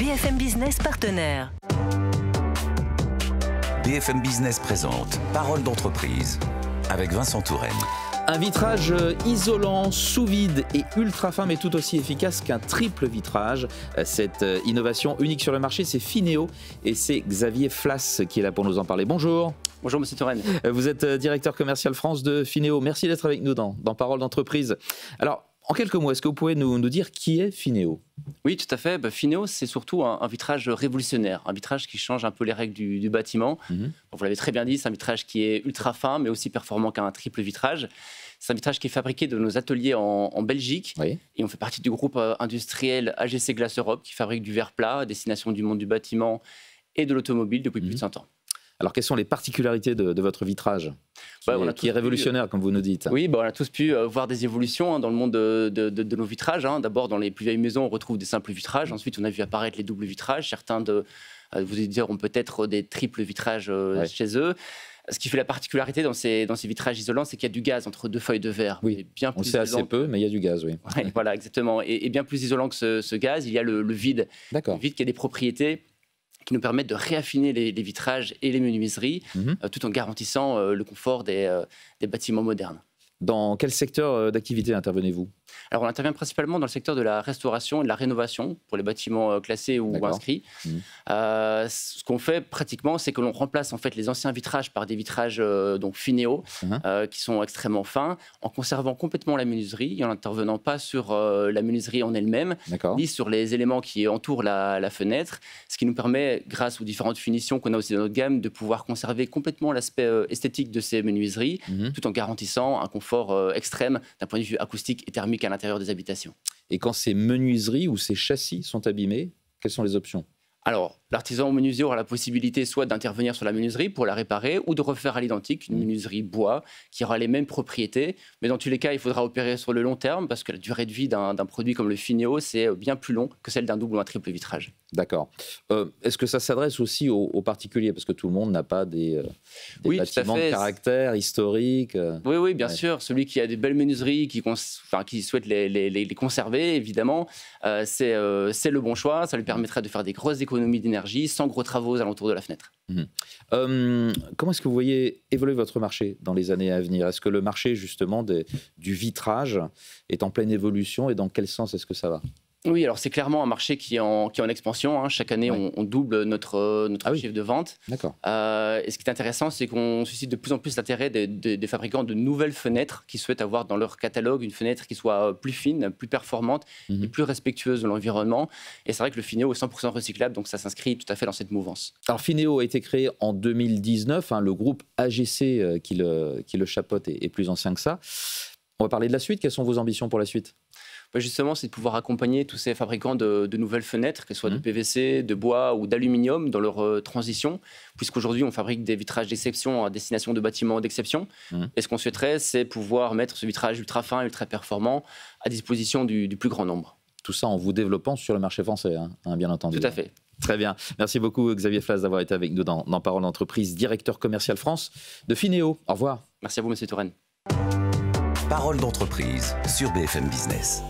BFM Business partenaire. BFM Business présente Parole d'entreprise avec Vincent Touraine. Un vitrage isolant, sous vide et ultra fin, mais tout aussi efficace qu'un triple vitrage. Cette innovation unique sur le marché, c'est Fineo et c'est Xavier Flas qui est là pour nous en parler. Bonjour. Bonjour Monsieur Touraine. Vous êtes directeur commercial France de Fineo. Merci d'être avec nous dans Parole d'entreprise. Alors, en quelques mots, est-ce que vous pouvez nous dire qui est Fineo ? Oui, tout à fait. Fineo, c'est surtout un vitrage révolutionnaire, un vitrage qui change un peu les règles du bâtiment. Vous l'avez très bien dit, c'est un vitrage qui est ultra fin, mais aussi performant qu'un triple vitrage. C'est un vitrage qui est fabriqué de nos ateliers en Belgique. Oui. Et on fait partie du groupe industriel AGC Glace Europe, qui fabrique du verre plat à destination du monde du bâtiment et de l'automobile depuis plus de 100 ans. Alors, quelles sont les particularités de votre vitrage qui est révolutionnaire, comme vous nous dites? Oui, on a tous pu voir des évolutions dans le monde de nos vitrages. D'abord, dans les plus vieilles maisons, on retrouve des simples vitrages. Ensuite, on a vu apparaître les doubles vitrages. Certains de vous diront peut-être des triples vitrages chez eux. Ce qui fait la particularité dans ces vitrages isolants, c'est qu'il y a du gaz entre deux feuilles de verre. Oui, on sait assez peu, mais il y a du gaz, oui. Ouais, voilà, exactement. Et bien plus isolant que ce gaz, il y a le vide. D'accord. Le vide qui a des propriétés qui nous permettent de réaffiner les vitrages et les menuiseries, tout en garantissant le confort des bâtiments modernes. Dans quel secteur d'activité intervenez-vous? Alors, on intervient principalement dans le secteur de la restauration et de la rénovation pour les bâtiments classés ou inscrits. Ce qu'on fait pratiquement, c'est que l'on remplace en fait les anciens vitrages par des vitrages donc Fineo, qui sont extrêmement fins, en conservant complètement la menuiserie et en n'intervenant pas sur la menuiserie en elle-même, ni sur les éléments qui entourent la fenêtre, ce qui nous permet, grâce aux différentes finitions qu'on a aussi dans notre gamme, de pouvoir conserver complètement l'aspect esthétique de ces menuiseries, tout en garantissant un confort extrême d'un point de vue acoustique et thermique à l'intérieur des habitations. Et quand ces menuiseries ou ces châssis sont abîmés, quelles sont les options? Alors, l'artisan menuisier aura la possibilité soit d'intervenir sur la menuiserie pour la réparer ou de refaire à l'identique une menuiserie bois qui aura les mêmes propriétés. Mais dans tous les cas, il faudra opérer sur le long terme parce que la durée de vie d'un produit comme le Fineo, c'est bien plus long que celle d'un double ou un triple vitrage. D'accord. Est-ce que ça s'adresse aussi aux particuliers? Parce que tout le monde n'a pas des bâtiments de caractère historique. Oui, bien sûr. Celui qui a des belles menuiseries, qui souhaite les conserver, évidemment, c'est le bon choix. Ça lui permettrait de faire des grosses économies d'énergie sans gros travaux alentour de la fenêtre. Comment est-ce que vous voyez évoluer votre marché dans les années à venir? Est-ce que le marché justement du vitrage est en pleine évolution et dans quel sens est-ce que ça va? Oui, alors c'est clairement un marché qui est en expansion. Chaque année, on double notre chiffre de vente. D'accord. Et ce qui est intéressant, c'est qu'on suscite de plus en plus l'intérêt des fabricants de nouvelles fenêtres qui souhaitent avoir dans leur catalogue une fenêtre qui soit plus fine, plus performante et plus respectueuse de l'environnement. Et c'est vrai que le Fineo est 100% recyclable, donc ça s'inscrit tout à fait dans cette mouvance. Alors Fineo a été créé en 2019. Le groupe AGC qui le chapeaute est plus ancien que ça. On va parler de la suite. Quelles sont vos ambitions pour la suite? Justement, c'est de pouvoir accompagner tous ces fabricants de nouvelles fenêtres, qu'elles soient de PVC, de bois ou d'aluminium, dans leur transition, puisqu'aujourd'hui, on fabrique des vitrages d'exception à destination de bâtiments d'exception. Et ce qu'on souhaiterait, c'est pouvoir mettre ce vitrage ultra fin, ultra performant à disposition du plus grand nombre. Tout ça en vous développant sur le marché français, bien entendu. Tout à fait. Très bien. Merci beaucoup, Xavier Flas, d'avoir été avec nous dans Parole d'entreprise, directeur commercial France de Fineo. Au revoir. Merci à vous, Monsieur Touraine. Parole d'entreprise sur BFM Business.